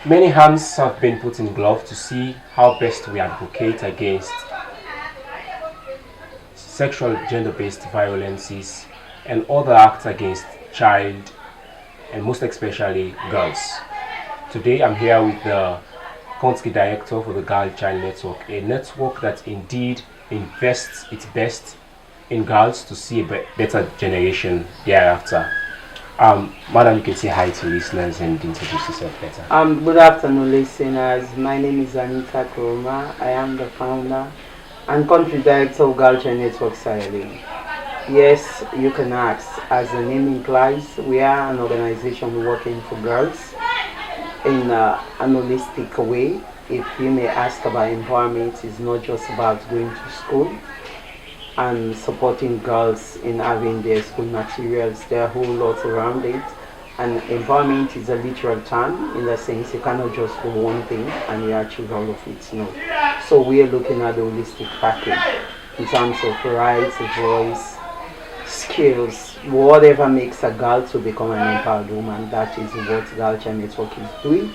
Many hands have been put in glove to see how best we advocate against sexual gender-based violences and other acts against child and most especially girls. Today I'm here with the country director for the Girl Child Network, a network that indeed invests its best in girls to see a better generation thereafter. Madam, you can say hi to listeners and introduce yourself better. Good afternoon, listeners. My name is Anita Koroma. I am the founder and country director of Girl Child Network Sierra Leone. Yes, you can ask. As the name implies, we are an organization working for girls in an holistic way. If you may ask about empowerment, it's not just about going to school and supporting girls in having their school materials. There are a whole lot around it. And empowerment is a literal term in the sense you cannot just do one thing and you achieve all of it. No. So we are looking at the holistic package in terms of rights, voice, skills, whatever makes a girl to become an empowered woman. That is what Girl Child Network is doing.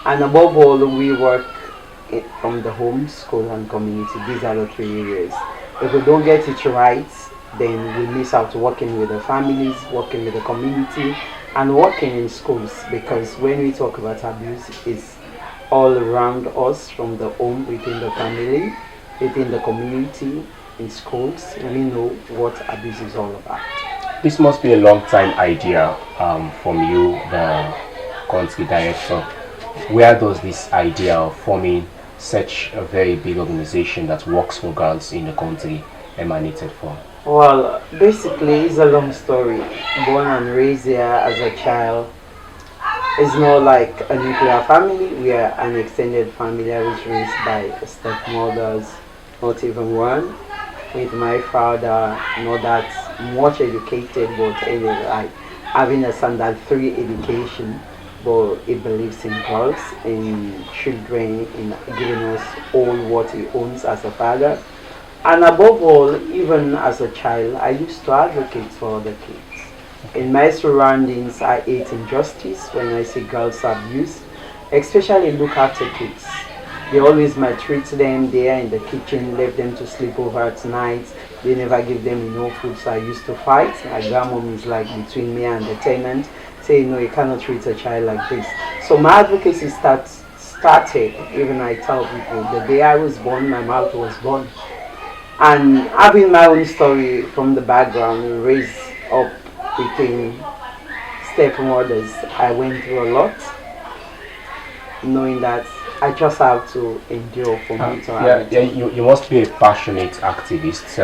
And above all, we work from the home, school and community. These are the three areas. If we don't get it right, then we miss out working with the families, working with the community, and working in schools. Because when we talk about abuse, it's all around us, from the home, within the family, within the community, in schools. We know what abuse is all about. This must be a long time idea from you, the country director. Where does this idea of forming such a very big organization that works for girls in the country emanated from? Well, basically, it's a long story. Born and raised here as a child. It's not like a nuclear family. We are an extended family. I was raised by stepmothers, not even one. With my father, not that much educated, but like having a standard 3 education. But he believes in girls, in children, in giving us all what he owns as a father. And above all, even as a child, I used to advocate for other kids. In my surroundings, I hate injustice when I see girls abused, especially look after kids. They always maltreat them. They are in the kitchen, left them to sleep over at night. They never give them enough food, so I used to fight. My grandmom is like between me and the tenant, saying, no, you cannot treat a child like this. So my advocacy started, even I tell people, the day I was born, my mouth was born. And having my own story from the background, raised up between stepmothers, I went through a lot, knowing that I just have to endure for me to have you must be a passionate activist,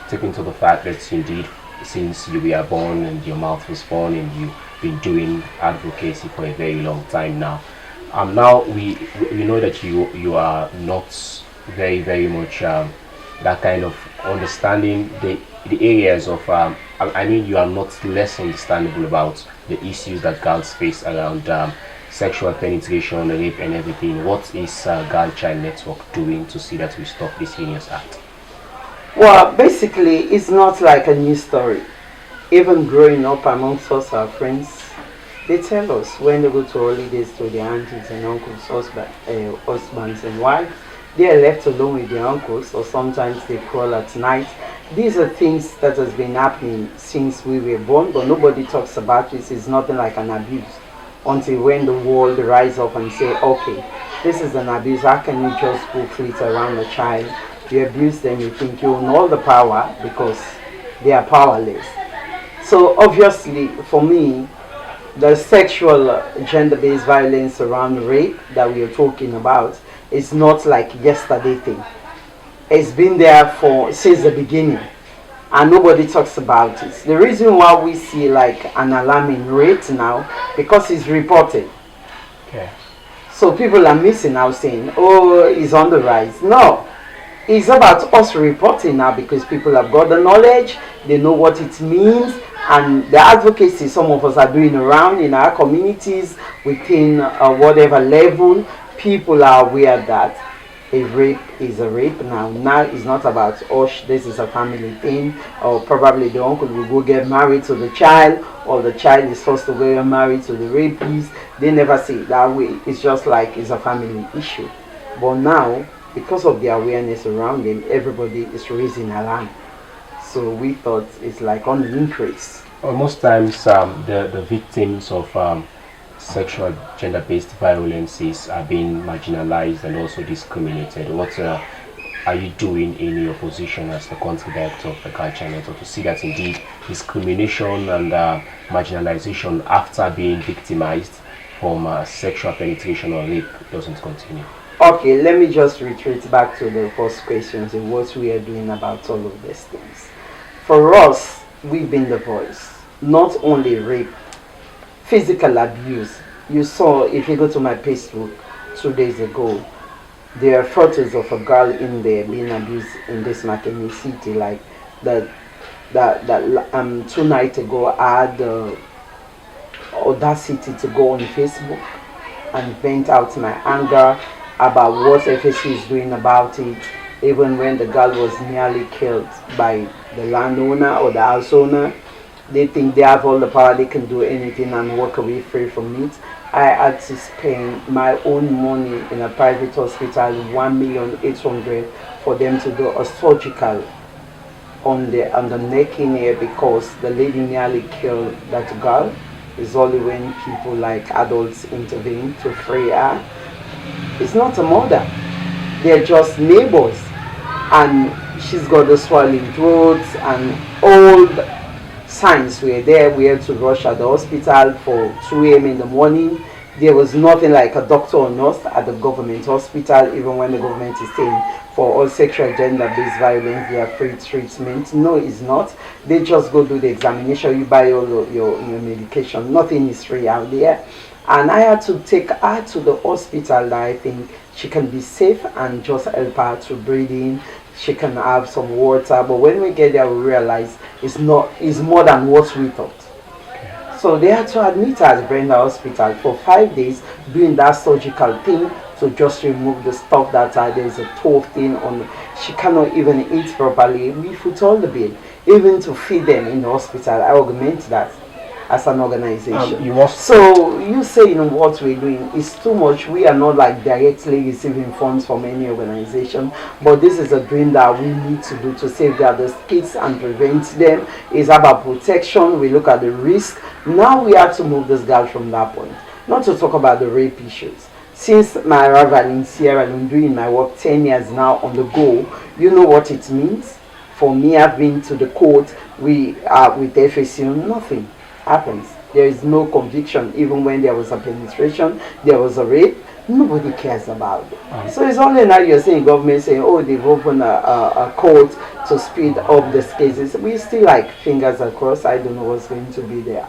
taking to the fact that indeed, since you were born and your mouth was born and you've been doing advocacy for a very long time now. Now we know that you are not very much that kind of understanding the areas of I mean, you are not less understandable about the issues that girls face around sexual penetration, rape and everything. What is Girl Child Network doing to see that we stop this heinous act? Well, basically, it's not like a new story. Even growing up amongst us, our friends, they tell us when they go to holidays to their aunties and uncles, husbands and wives, they are left alone with their uncles, or sometimes they crawl at night. These are things that has been happening since we were born, but nobody talks about this. It's nothing like an abuse. Until when the world rise up and say, okay, this is an abuse. How can you just go fleet around a child? You abuse them, you think you own all the power because they are powerless. So obviously, for me, the sexual gender-based violence around rape that we are talking about is not like yesterday thing. It's been there since the beginning, and nobody talks about it. The reason why we see like an alarming rate now, because it's reported. Okay. So people are missing out saying, oh, it's on the rise. No. It's about us reporting now because people have got the knowledge, they know what it means, and the advocacy some of us are doing around in our communities, within whatever level, people are aware that a rape is a rape now. Now it's not about, oh, this is a family thing, or probably the uncle will go get married to the child, or the child is forced to go get married to the rapist. They never see it that way. It's just like it's a family issue. But now, because of the awareness around them, everybody is raising alarm. So we thought it's like on the increase. Well, most times the victims of sexual gender-based violences are being marginalized and also discriminated. What are you doing in your position as the country director of the culture network to see that indeed discrimination and marginalization after being victimized from sexual penetration or rape doesn't continue? Okay, let me just retreat back to the first questions and what we are doing about all of these things. For us, we've been the voice. Not only rape, physical abuse. You saw, if you go to my Facebook 2 days ago, there are photos of a girl in there being abused in this McKinney city. Like that 2 nights ago, I had the audacity to go on Facebook and vent out my anger about what FSC is doing about it, even when the girl was nearly killed by the landowner or the house owner. They think they have all the power, they can do anything and walk away free from it. I had to spend my own money in a private hospital, 1,800,000, for them to do a surgical on the neck in here because the lady nearly killed that girl. It's only when people like adults intervene to free her. It's not a murder. They're just neighbors. And she's got the swelling throat and all the signs were there. We had to rush at the hospital for 2 a.m. in the morning. There was nothing like a doctor or nurse at the government hospital, even when the government is saying for all sexual gender-based violence they are free treatment. No, it's not. They just go do the examination, you buy all your medication. Nothing is free out there. And I had to take her to the hospital that I think she can be safe and just help her to breathe in. She can have some water. But when we get there, we realize it's more than what we thought. So they had to admit her at Brenda Hospital for 5 days doing that surgical thing to just remove the stuff that there's a tough thing on. She cannot even eat properly. We foot all the bill. Even to feed them in the hospital, I augment that as an organization. So you saying what we're doing is too much. We are not like directly receiving funds from any organization, but this is a dream that we need to do to safeguard the kids and prevent them. It's about protection. We look at the risk. Now we have to move this girl from that point. Not to talk about the rape issues. Since my arrival in Sierra Leone, doing my work 10 years now on the go, you know what it means? For me, I've been to the court with FSU, nothing happens. There is no conviction. Even when there was a penetration, there was a rape, nobody cares about it. So it's only now you're saying government saying, oh, they've opened a court to speed up these cases. We still like fingers across. I don't know what's going to be the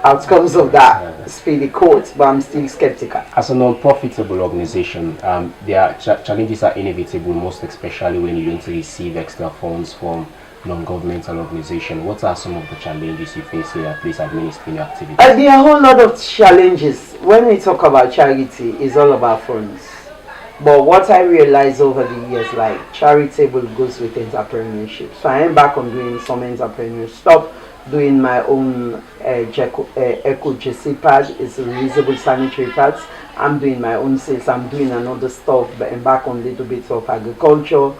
outcomes of that speedy court, but I'm still skeptical. As a non-profitable organization, their challenges are inevitable, most especially when you don't receive extra funds from non-governmental organization. What are some of the challenges you face here at least administering your activities? There are a whole lot of challenges. When we talk about charity, it's all about funds. But what I realized over the years, like charitable goes with entrepreneurship. So I am back on doing some entrepreneurship stuff, doing my own Eco JC pad. It's a reusable sanitary pads. I'm doing my own sales. I'm doing another stuff, but I'm back on a little bit of agriculture,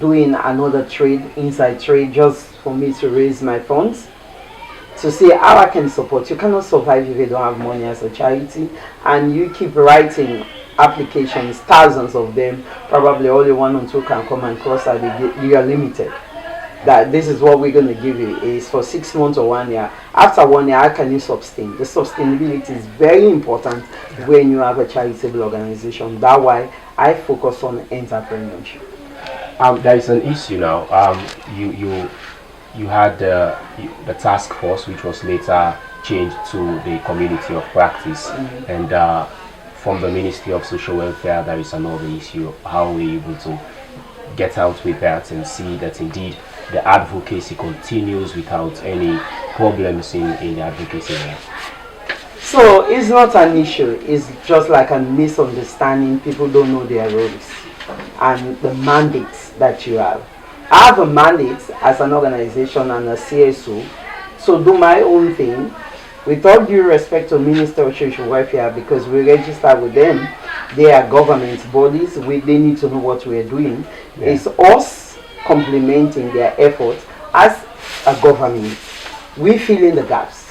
doing another trade, inside trade, just for me to raise my funds to see how I can support. You cannot survive if you don't have money as a charity, and you keep writing applications, thousands of them, probably only 1 or 2 can come and cross that you are limited. That this is what we're going to give you is for 6 months or 1 year. After 1 year, how can you sustain? The sustainability is very important when you have a charitable organization. That's why I focus on entrepreneurship. There is an issue now. You had the task force, which was later changed to the community of practice, and from the Ministry of Social Welfare, there is another issue. How are we able to get out with that and see that indeed the advocacy continues without any problems in the advocacy area? So it's not an issue. It's just like a misunderstanding. People don't know their roles. and the mandates that you have. I have a mandate as an organization and a CSO to do my own thing with all due respect to Minister of Social Welfare, because we register with them. They are government bodies. They need to know what we are doing. Yeah. It's us complementing their efforts as a government. We fill in the gaps.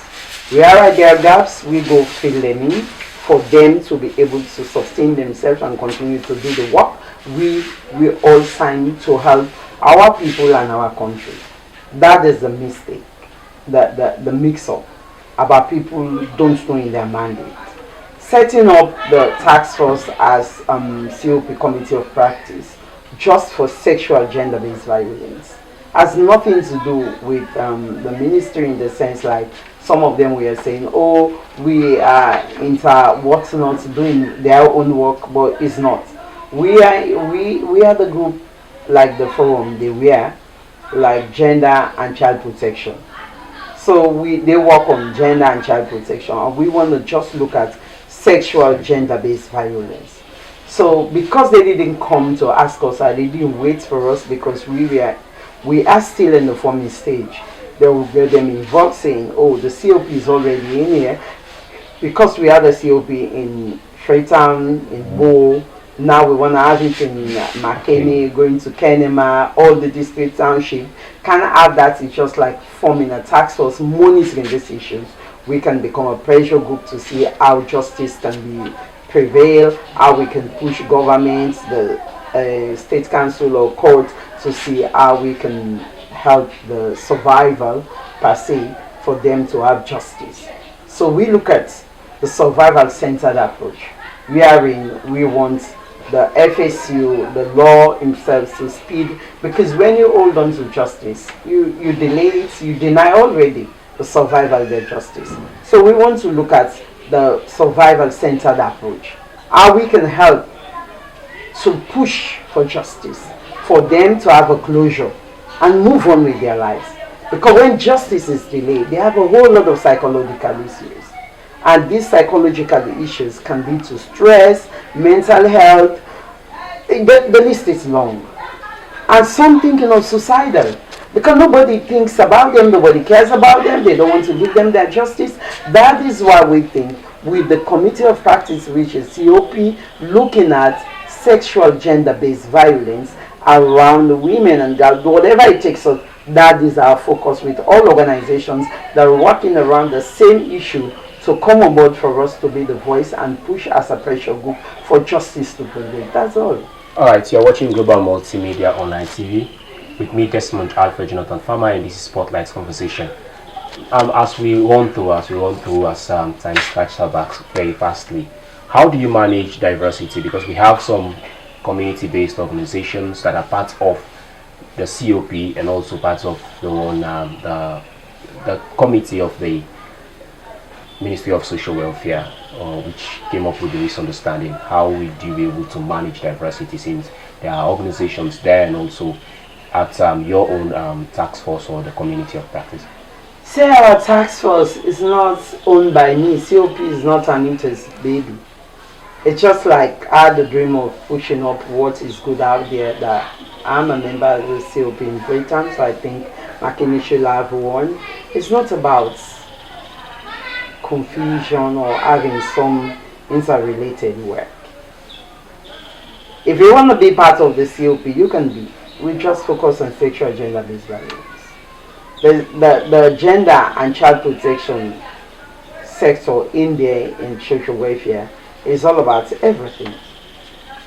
Where there are gaps, we go fill them in for them to be able to sustain themselves and continue to do the work we all sign to help our people and our country. That is the mistake, the mix-up about people don't know in their mandate. Setting up the task force as COP Committee of Practice just for sexual gender-based violence has nothing to do with the ministry, in the sense like some of them were saying, oh, we are into what's not doing their own work, but it's not. We are the group, like the forum, they were like gender and child protection. So they work on gender and child protection, and we want to just look at sexual gender-based violence. So because they didn't come to ask us, or they didn't wait for us, because we are still in the forming stage, they will get them involved saying, oh, the COP is already in here, because we had a COP in Freetown, in Bo. Now we want to have it in McKinney, going to Kenema, all the district township. Can have that? It's just like forming a task force monitoring these issues. We can become a pressure group to see how justice can be prevail, how we can push governments, the state council or court, to see how we can help the survival per se for them to have justice. So we look at the survival centered approach, wherein we want the FSU, the law himself, to speed, because when you hold on to justice, you delay it, you deny already the survival of their justice. So we want to look at the survival centered approach, how we can help to push for justice, for them to have a closure and move on with their lives. Because when justice is delayed, they have a whole lot of psychological issues. And these psychological issues can lead to stress, mental health. The list is long. And some thinking of suicidal. Because nobody thinks about them, nobody cares about them, they don't want to give them their justice. That is why we think with the Committee of Practice, which is COP, looking at sexual gender-based violence around women and girls, whatever it takes us, that is our focus with all organizations that are working around the same issue, to come on board for us to be the voice and push as a pressure group for justice to prevail. That's all. Alright, you're watching Global Multimedia Online TV with me, Desmond, Alfred, Jonathan, Farma, and this is Spotlight Conversation. As we run through, as time stretches our backs very fastly, how do you manage diversity? Because we have some community-based organizations that are part of the COP and also part of the committee of the Ministry of Social Welfare, which came up with the misunderstanding. How we do be able to manage diversity, since there are organizations there and also at your own task force or the community of practice? Say our task force is not owned by me. COP is not Anita's baby. It's just like I had the dream of pushing up what is good out there, that I'm a member of the COP in Britain, so I think McKinney should have one. It's not about confusion or having some interrelated work. If you want to be part of the COP, you can be. We just focus on sexual gender-based violence. The gender and child protection sector in there in social welfare is all about everything.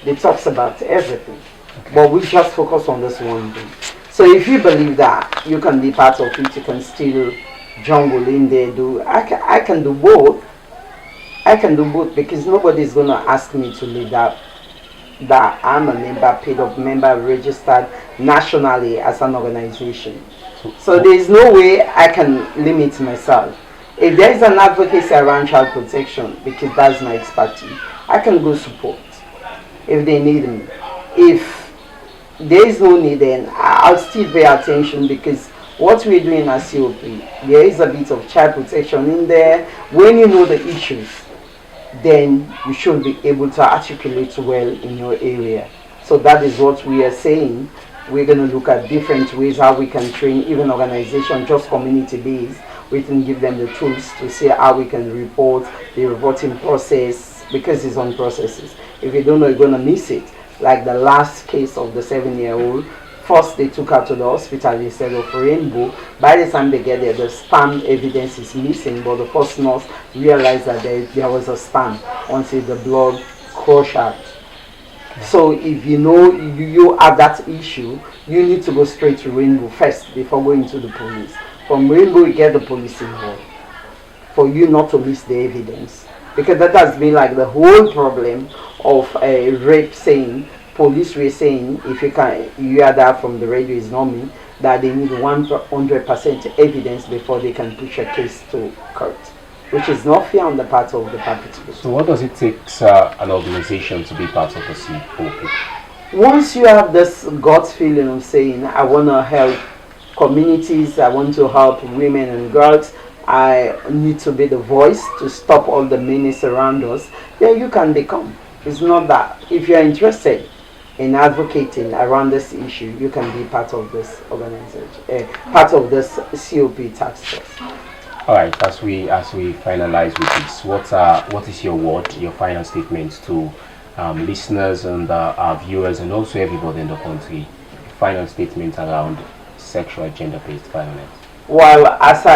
It talks about everything. Okay. But we just focus on this one thing. So if you believe that you can be part of it, you can still jungle in there, I can do both. I can do both, because nobody's going to ask me to lead that I'm a member, paid up member, registered nationally as an organization. So there is no way I can limit myself. If there is an advocacy around child protection, because that's my expertise, I can go support if they need me. If there is no need, then I'll still pay attention, because what we're doing as COP, there is a bit of child protection in there. When you know the issues, then you should be able to articulate well in your area. So that is what we are saying. We're going to look at different ways how we can train even organization, just community based. We can give them the tools to see how we can report, the reporting process, because it's on processes. If you don't know, you're going to miss it. Like the last case of the 7-year-old, first they took her to the hospital instead of Rainbow. By the time they get there, the sperm evidence is missing, but the first nurse realized that there was a sperm until the blood crushed out. So if you know you have that issue, you need to go straight to Rainbow first before going to the police. From Rainbow, you get the police involved for you not to miss the evidence. Because that has been like the whole problem of a rape saying, police were saying, if you hear that from the radio, is not me, that they need 100% evidence before they can push a case to court, which is not fair on the part of the perpetrator. So what does it take an organization to be part of the COP? Once you have this gut feeling of saying, I want to help communities, I want to help women and girls, I need to be the voice to stop all the menace around us, then you can become. It's not that. If you're interested in advocating around this issue, you can be part of this organization, part of this COP task force. All right, as we finalize with this, what is your word, your final statement to listeners and our viewers and also everybody in the country? Final statement around sexual gender-based violence. Well, as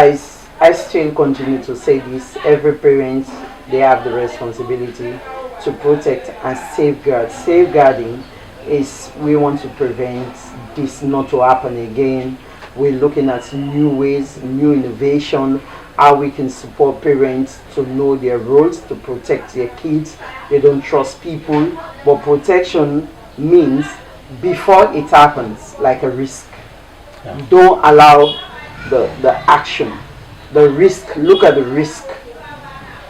I still continue to say this, every parent, they have the responsibility to protect and safeguard. Safeguarding is, we want to prevent this not to happen again. We're looking at new ways, new innovation, how we can support parents to know their roles, to protect their kids. They don't trust people, but protection means before it happens, like a risk. Yeah. Don't allow the action, the risk. Look at the risk.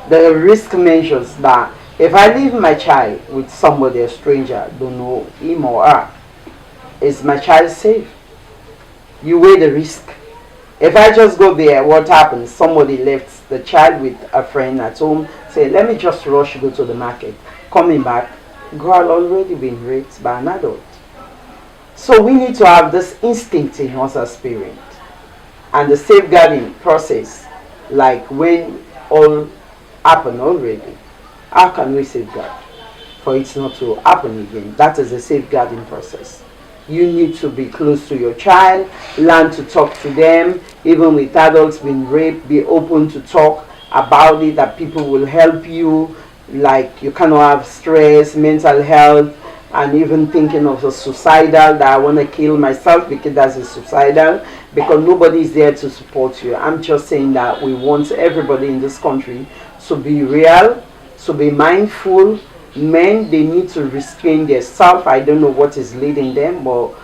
The risk mentions that if I leave my child with somebody, a stranger, don't know him or her, is my child safe? You weigh the risk. If I just go there, what happens? Somebody left the child with a friend at home, say, let me just rush, go to the market. Coming back, girl already been raped by an adult. So we need to have this instinct in us as parents. And the safeguarding process, like when all happened already, how can we safeguard for it not to happen again? That is a safeguarding process. You need to be close to your child, learn to talk to them, even with adults being raped, be open to talk about it, that people will help you, like you cannot have stress, mental health, and even thinking of a suicidal, that I want to kill myself because that's a suicidal, because nobody is there to support you. I'm just saying that we want everybody in this country to be real, to be mindful. Men, they need to restrain themselves. I don't know what is leading them, but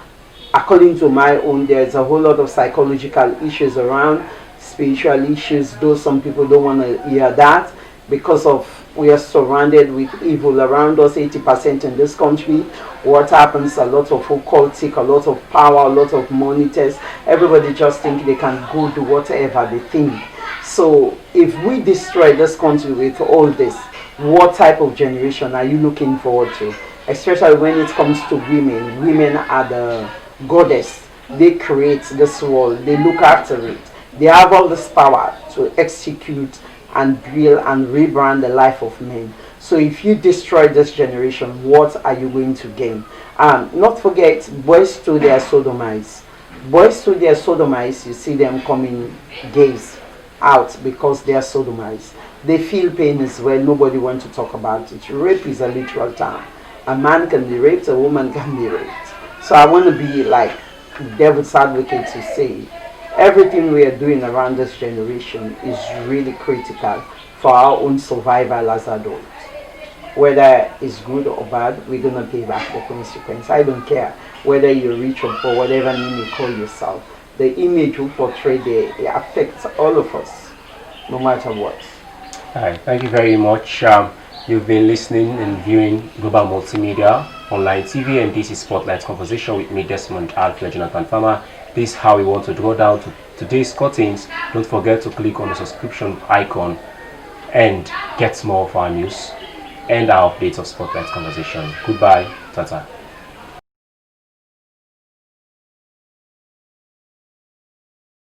according to my own, there's a whole lot of psychological issues around, spiritual issues, though some people don't want to hear that, because of we are surrounded with evil around us, 80% in this country. What happens? A lot of occultic, a lot of power, a lot of monitors. Everybody just think they can go do whatever they think. So if we destroy this country with all this, what type of generation are you looking forward to? Especially when it comes to women. Women are the goddess. They create this world. They look after it. They have all this power to execute and build and rebrand the life of men. So if you destroy this generation, what are you going to gain? Not forget, boys to their sodomites. Boys to their sodomites, you see them coming gays out because they are sodomites. They feel pain as well. Nobody wants to talk about it. Rape is a literal term. A man can be raped, a woman can be raped. So I want to be like devil's advocate to say everything we are doing around this generation is really critical for our own survival as adults. Whether it's good or bad, we're going to pay back the consequence. I don't care whether you're rich or poor, whatever name you call yourself. The image we portray there, it affects all of us, no matter what. All right, thank you very much. You've been listening and viewing Global Multimedia Online TV, and this is Spotlight Conversation with me, Desmond, Jonathan Farma. This is how we want to draw down to today's cuttings. Don't forget to click on the subscription icon and get more of our news and our updates of Spotlight Conversation. Goodbye, Tata.